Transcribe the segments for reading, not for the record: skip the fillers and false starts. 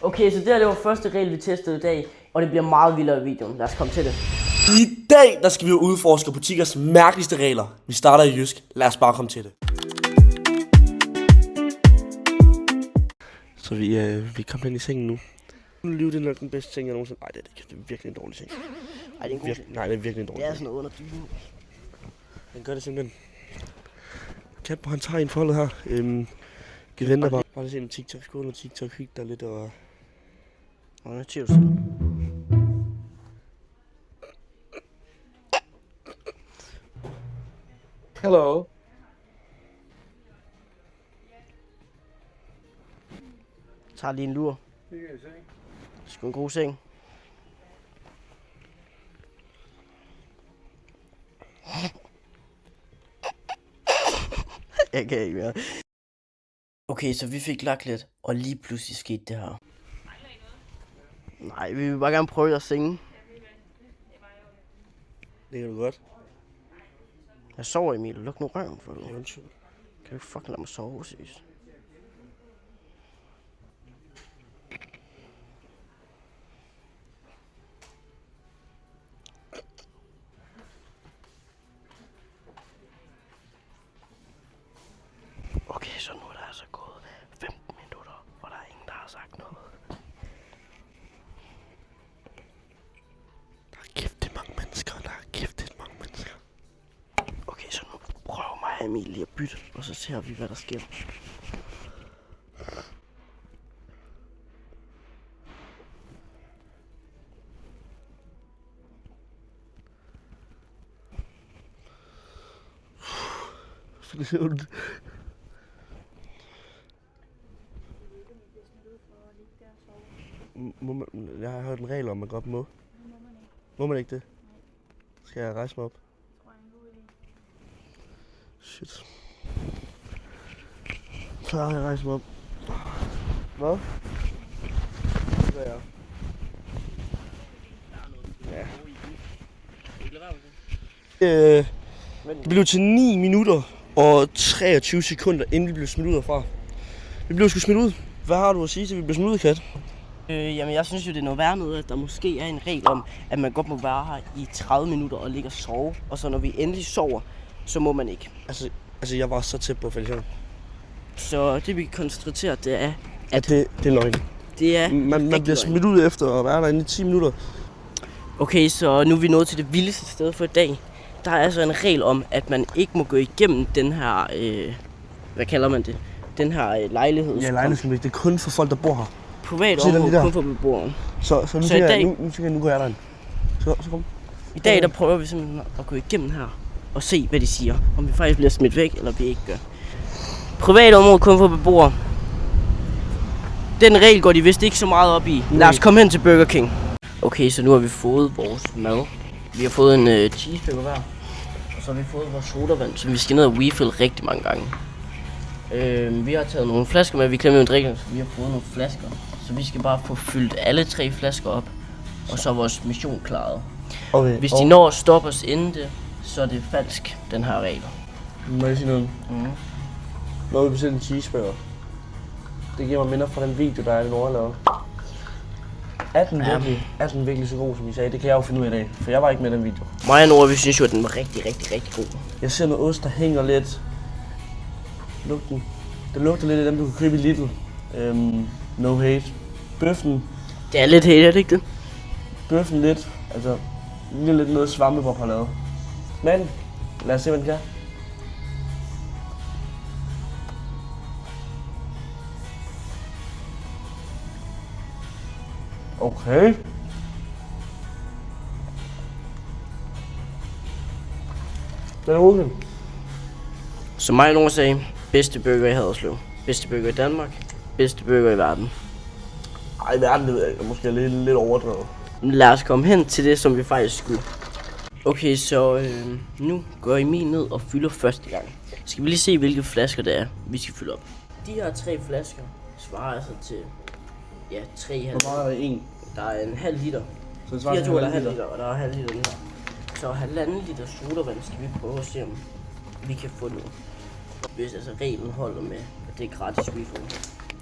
Okay, så det var første regel, vi testede i dag, og det bliver meget vildere i videoen. Lad os komme til det. I dag, der skal vi udforske butikkers mærkeligste regler. Vi starter i jysk. Lad os bare komme til det. Så vi kommer ind i sengen nu. Liv, det er nok den bedste ting, jeg nogensinde... Nej, det er det ikke. Det er virkelig en dårlig ting. Ej, det er en god ting. Nej, det er virkelig en dårlig ting. Det er sådan noget under dynen. Den gør det simpelthen. Kasper, han tager en foldet her. Vi venter bare. Bare lige se en TikTok. Skål og TikTok. Hygge dig lidt og... Cheers. Hello. Tager lige en lur. Sgu en god seng. Jeg kan ikke mere. Okay, så vi fik lagt lidt, og lige pludselig skete det her. Nej, vi vil bare gerne prøve at synge. Det kan du godt. Jeg sover, Emil. Luk nu røven for dig. Undskyld. Kan du fucking lade mig sove, seriøst? Okay, så nu er der altså gået 15 minutter, hvor der er ingen, der har sagt noget. Der er giftigt mange mennesker. Okay, så nu prøver mig og Emil lige at bytte, og så ser vi, hvad der sker. Det ser ondt. Jeg har hørt en regel om, at man godt må. Må man ikke det? Skal jeg rejse mig op? Shit. Så har jeg rejst mig op. Hvad? Det gør jeg. Ja. Det blev til 9 minutter og 23 sekunder, inden vi blev smidt ud herfra. Vi blev sgu smidt ud. Hvad har du at sige til, vi blev smidt ud, Kat? Jamen, jeg synes jo, det er noget værd noget, at der måske er en regel om, at man godt må være her i 30 minutter og ligge og sove. Og så når vi endelig sover, så må man ikke. Altså jeg var så tæt på fællesskab. Så det vi kan konstatere, det er, at det er løgn. Det er man bliver smidt ud efter at være der i 10 minutter. Okay, så nu er vi nået til det vildeste sted for i dag. Der er altså en regel om, at man ikke må gå igennem den her, hvad kalder man det? Den her lejlighed. Ja, lejlighed. Det er kun for folk, der bor her. Privat område, kun for beboere. Så nu siger jeg, nu går jeg derind. Så kom. I dag der prøver vi simpelthen at gå igennem her og se, hvad de siger. Om vi faktisk bliver smidt væk, eller vi ikke gør. Privat område, kun for beboere. Den regel går de vist ikke så meget op i. Lad os komme hen til Burger King. Okay, så nu har vi fået vores mad. Vi har fået en cheeseburger hver. Og så har vi fået vores sodavand, som vi skal ned og refill rigtig mange gange. Vi har taget nogle flasker med, vi glemmer jo drikke, så vi har fået nogle flasker. Så vi skal bare få fyldt alle 3 flasker op, og så er vores mission klaret. Okay, hvis de når at stoppe os inden det, så er det falsk, den her regel. Må jeg sige noget? Når vi bestiller en cheeseburger, det giver mig minder fra den video, der er den overlaget. Er den virkelig så god, som I sagde? Det kan jeg jo finde ud af i dag, for jeg var ikke med i den video. Mig og Nora, vi synes jo, at den var rigtig god. Jeg ser noget ost, der hænger lidt. Lugten. Det lugter lidt af dem, du kan købe i Lidl. No hate. Bøffen. Det er lidt hate, er det ikke det? Bøffen lidt. Altså, lidt noget Svampebob har lavet. Men, lad os se, hvad den kan. Okay. Den er okay. Som mig og Nora sagde, bedste burger i Haderslev. Bedste burger i Danmark. Bedste burger i verden. Ej, i verden, det ved jeg måske er lidt overdrevet. Lad os komme hen til det, som vi faktisk skulle. Okay, så nu går Emil ned og fylder første gang. Skal vi lige se, hvilke flasker det er, vi skal fylde op. De her 3 flasker svarer altså til, ja, 3,5. Hvor meget er der en? Der er en halv liter. Så det svarer til 1,5 liter, og der er halv liter her. Så 1,5 liter sodavand skal vi prøve at se, om vi kan få nu. Hvis altså reglen holder med, at det er gratis refill.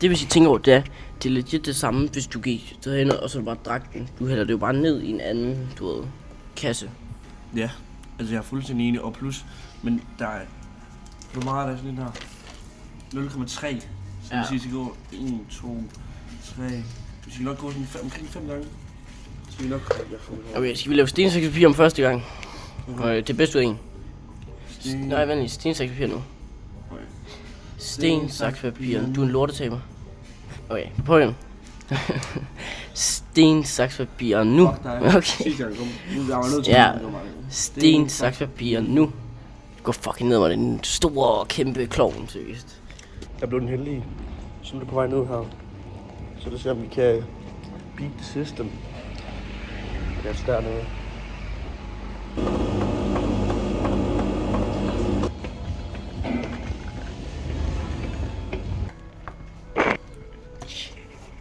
Det hvis I tænker over, det er legit det samme, hvis du gik derhen, og så bare drak den. Du hælder det jo bare ned i en anden, du ved, kasse. Ja, altså jeg er fuldstændig enig, og plus, men der er, hvor meget er der sådan en her? 0,3, så ja. Hvis I skal gå 1, 2, 3, hvis I nok gå sådan omkring 5 gange, så skal vi nok okay, skal vi lave sten, saks, papir om første gang? Okay. Det er bedst ud af en. Nej, vent lige, sten, saks, papir nu. Okay. Sten, saks, papir. Du er en lortetaber. Okay, prøv igen. Sten, saks, papir nu. Okay. Ja. Sten, saks, papir nu. Gå fucking ned med den store, kæmpe klovn, seriøst. Jeg blev den heldige, så er på vej ned her. Så det ser om vi kan beat the system. Jeg er dernede.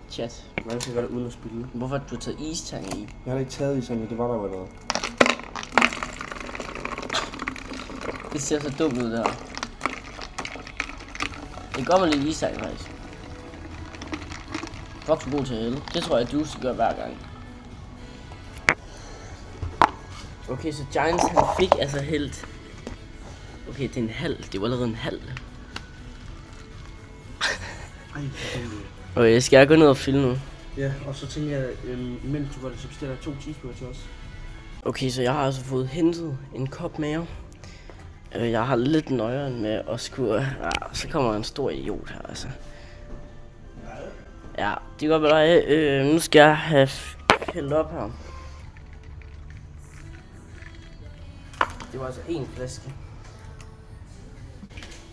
Chat. Jeg skal gøre det uden at spille. Hvorfor har du taget istang i? Jeg har ikke taget istang i, det var der jo noget. Det ser så dumt ud der. Det går med lidt istang faktisk. Fuck så god til at hælde. Det tror jeg, du skal gøre hver gang. Okay, så Giants han fik altså hældt. Okay, det er en halv. Det var allerede en halv. Okay, skal jeg gå ned og filme nu? Ja, og så tænker jeg, imens du gør det, så bestiller jeg 2 cheeseburger til os. Okay, så jeg har altså fået hentet en kop mere. Jeg har lidt nøjeren med at skulle... så kommer en stor idiot her, altså. Ja, det går med dig. Nu skal jeg have hældt op her. Det var altså en flaske.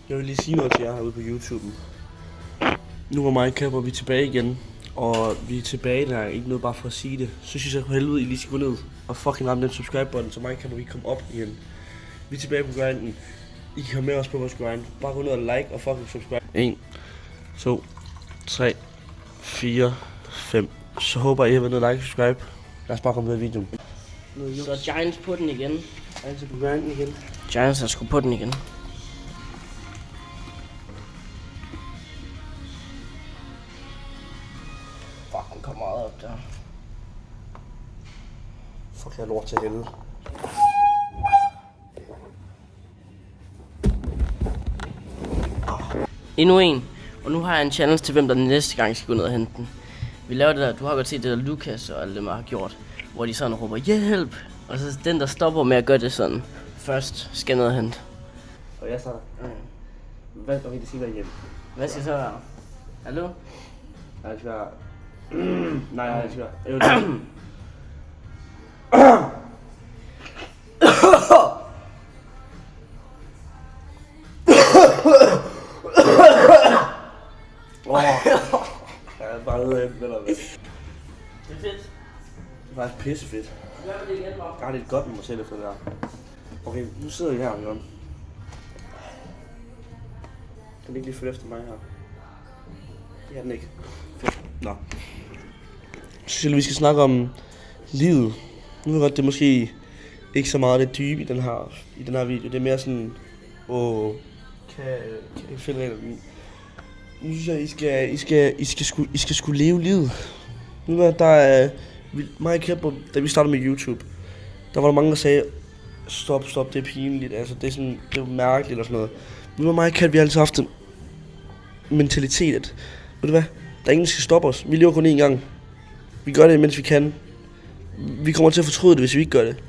Jeg vil lige sige noget til jer herude på YouTube. Nu er mig og Kapper, vi er tilbage igen. Og vi er tilbage, der er ikke noget bare for at sige det. Så synes jeg for helvede, I lige skal gå ned og fucking ramme den subscribe-button, så mig og Kapper, vi kommer op igen. Vi er tilbage på grinden. I kan komme med os på vores grind. Bare gå ned og like og fucking subscribe. 1, 2, 3, 4, 5. Så håber I har været ned og like og subscribe. Lad os bare komme med i videoen. Så Giants på den igen. Altså på grinden igen. Giants er sgu på den igen. Fuck, den kommer meget op der. Fuck, jeg har lort til helvede. Endnu en. Og nu har jeg en challenge til hvem der næste gang skal gå ned og hente den. Vi laver det der, du har godt set det der Lukas og alle dem har gjort. Hvor de sådan råber hjælp. Og så den der stopper med at gøre det sådan. Først skal ned og hente. Og jeg starter. Hvad skal vi sige der hjælp? Hvad skal så være? Hallo? Nej, det skal være... Nej, det skal være... Jeg er bare ude af den, eller hvad? Det er fedt. Det er faktisk pissefedt. Gør det igen, hva'? Jeg har lidt godt med mig selv efter det der. Okay, nu sidder vi her, Jørgen. Kan du ikke lige følge efter mig her? Det er den ikke. Fedt. Nå. Så synes jeg, vi skal snakke om livet. Nu ved jeg godt, det er måske ikke så meget det dybe i den her video. Det er mere sådan, kan I finde af den? Nu synes jeg, I skal skulle leve livet. Nu ved der er mig og Kæpper, da vi startede med YouTube, der var der mange, der sagde, stop, det er pinligt, altså det er sådan, det er mærkeligt og sådan noget. Nu mig og Kæpper, vi har altid haft en mentalitet, at, ved du hvad, der er ingen, der skal stoppe os. Vi lever kun én gang. Vi gør det, mens vi kan. Vi kommer til at fortryde det, hvis vi ikke gør det.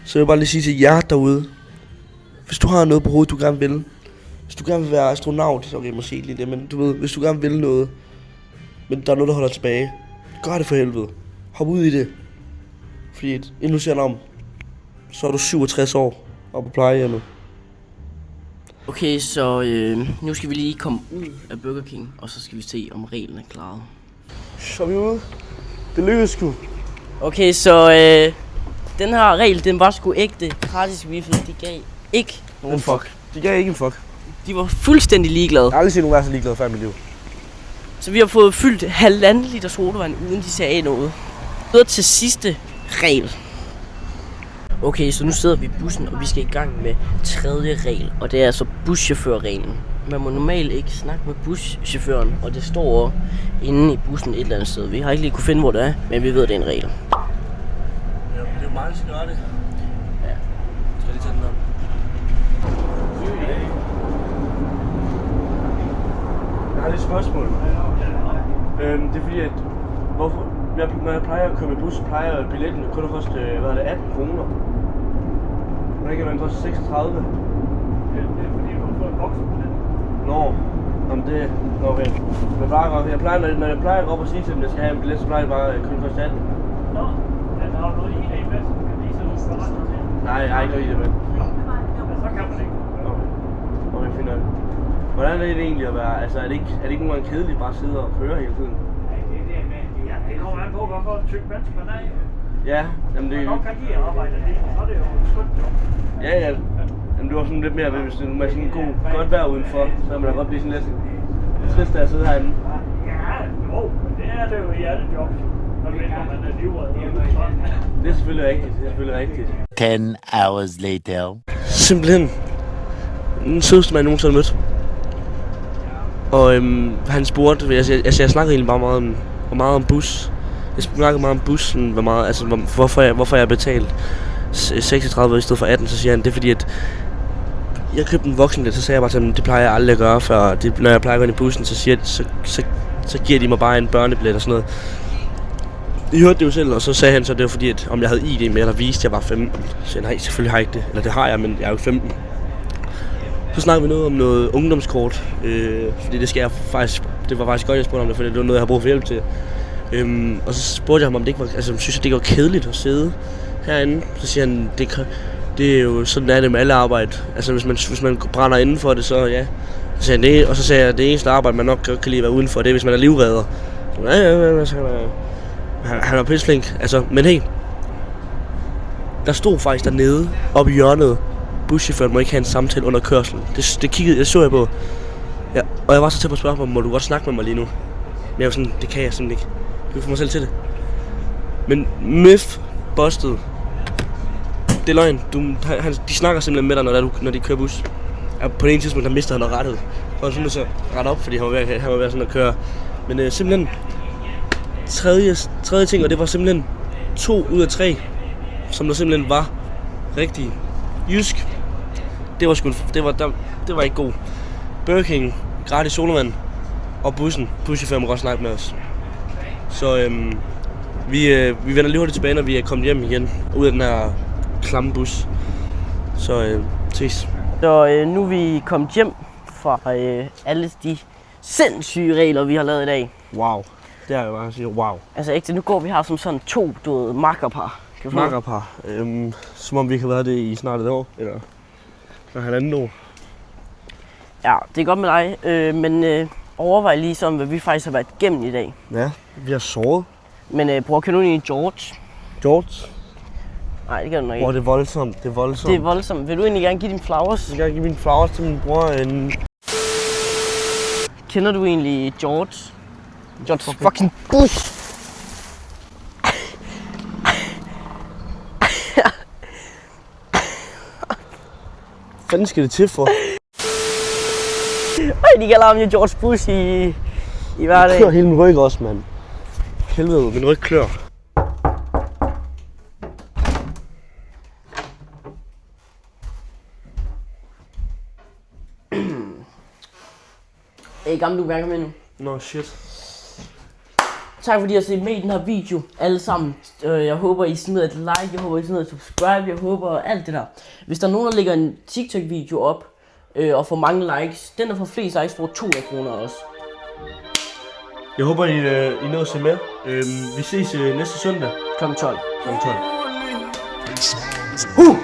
Så jeg vil bare lige sige til jer derude, hvis du har noget på hovedet, du gerne vil, hvis du gerne vil være astronaut, så okay, måske ikke lige det, men du ved, hvis du gerne vil noget, men der er noget, der holder tilbage, gør det for helvede. Hop ud i det. Fordi inden du ser dig om, så er du 67 år og på plejehjemmet. Okay, så nu skal vi lige komme ud af Burger King, og så skal vi se, om reglen er klaret. Så er vi ude. Det lykkedes sgu. Okay, så den her regel, den var sgu ægte. Gratis wifi, de gav ikke nogen fuck. De gav ikke en fuck. De var fuldstændig ligeglade. Jeg har aldrig set nogen være så ligeglade før i mit liv. Så vi har fået fyldt 1,5 liter sodavand, uden de sagde noget. Videre til sidste regel. Okay, så nu sidder vi i bussen, og vi skal i gang med tredje regel, og det er altså buschaufførreglen. Man må normalt ikke snakke med buschaufføren, og det står inde i bussen et eller andet sted. Vi har ikke lige kunne finde, hvor det er, men vi ved, det er en regel. Ja, det er jo meget, der skal gøre det. Ja. Skal jeg lige tage den op? Jeg har lidt spørgsmål. Det er fordi, at når jeg plejer at køre med bus, så plejer billetten kun at koste 18 kroner. Hvordan kan den koste 36? Det er fordi, du har fået en voksenbillet. Jamen det... Okay. Når jeg plejer at gå op og sige til dem, at jeg skal have en billet, så plejer det bare at kun koste 18. Nå, men har du noget ID med, så du kan vise, at du skal rette til? Nej, jeg har ikke noget ID med. Ja, så kan man ikke. Okay, fint nok. Hvordan er det egentlig at være... Altså, er det ikke nogle gange kedeligt bare at sidde og køre hele tiden? Nej, det er det med... Ja, det kommer an på, hvorfor en tyk menneske man er. Ja, jamen det... Nok kan de arbejde det, så er det jo et skønt job. Ja. Jamen det var sådan lidt mere, hvis man er sådan godt vejr udenfor, så kan man da godt blive sådan lidt trist af at sidde herinde. Ja, jo, men det er det jo i alle jobs. Når man er livret. Det er selvfølgelig rigtigt. 10 hours later. Simpelthen den sødeste man nogensinde mødt. Og han spurgte, jeg snakkede egentlig bare meget om bus. Jeg snakkede meget om bussen, hvorfor jeg betalte 36 i stedet for 18, så siger han, det er fordi, at jeg købte en voksenbillet, så sagde jeg bare til ham, det plejer jeg aldrig at gøre, for når jeg plejer at gå ind i bussen, så giver de mig bare en børnebillet og sådan noget. I hørte det jo selv, og så sagde han så, det var fordi, at om jeg havde ID med, eller viste, at jeg var 15. Så jeg nej, selvfølgelig har jeg ikke det. Eller det har jeg, men jeg er jo 15. Så snakkede vi noget om noget ungdomskort, fordi det var faktisk godt, jeg spurgte om det, for det var noget, jeg har brug for hjælp til. Og så spurgte jeg ham, om det ikke var, altså synes jeg, det var kedeligt at sidde herinde. Så siger han, det er jo sådan, er det med alle arbejde. Altså hvis man brænder inden for det, så ja. Så sagde han det, og så sagde jeg, det eneste arbejde, man nok kan lide at være udenfor, det er, hvis man er livredder. Han var pisseflink, altså, men hey. Der stod faktisk dernede, oppe i hjørnet, buschaufføren må ikke have en samtale under kørslen. Det kiggede, jeg så på. Ja, og jeg var så tæt på at spørge ham, må du godt snakke med mig lige nu? Men jeg var sådan, det kan jeg simpelthen ikke. Jeg kan få mig selv til det. Men myth busted. Det er løgn. De snakker simpelthen med dig, når de kører bus. På det ene tidspunkt, der mister han noget rettet. Og han synes så ret op, fordi han var ved sådan at køre. Men simpelthen tredje ting, og det var simpelthen 2 ud af 3, som der simpelthen var rigtig jysk. Det var ikke god. Burger King, gratis solvand og buschaufføren må godt snakke med os. Så vi vender lige hurtigt tilbage, når vi er kommet hjem igen ud af den her klamme bus. Så ses. Så nu er vi kommet hjem fra alle de sindssyge regler, vi har lavet i dag. Wow. Det er jo bare at sige wow. Altså ikke, nu går vi her som sådan 2 makkerpar. Makkerpar. Som om vi kan være det i snart et år, eller 1,5 år. Ja, det er godt med dig, men overvej lige som, hvad vi faktisk har været igennem i dag. Ja, vi har sovet. Men bror, kan du egentlig George? George? Nej, det kan du nok ikke. Det er voldsomt, Det er voldsomt. Vil du egentlig gerne give dine flowers? Jeg vil gerne give mine flowers til min bror. Kender du egentlig George? George fucking Bush! Hvad fanden skal det til for? De kalder ham jo George Bush i hverdagen. Jeg klør hele min ryg også, mand. Helvede, min ryg klør. Hey, gammel, du mærker med nu. No shit. Tak fordi I har set med i den her video, alle sammen. Jeg håber I smider et like, jeg håber I smider et subscribe, jeg håber alt det der. Hvis der er nogen, der lægger en TikTok-video op og får mange likes, den der får flest likes får 200 kroner også. Jeg håber I nåede at se med. Vi ses næste søndag. Kl. 12. Kl. 12.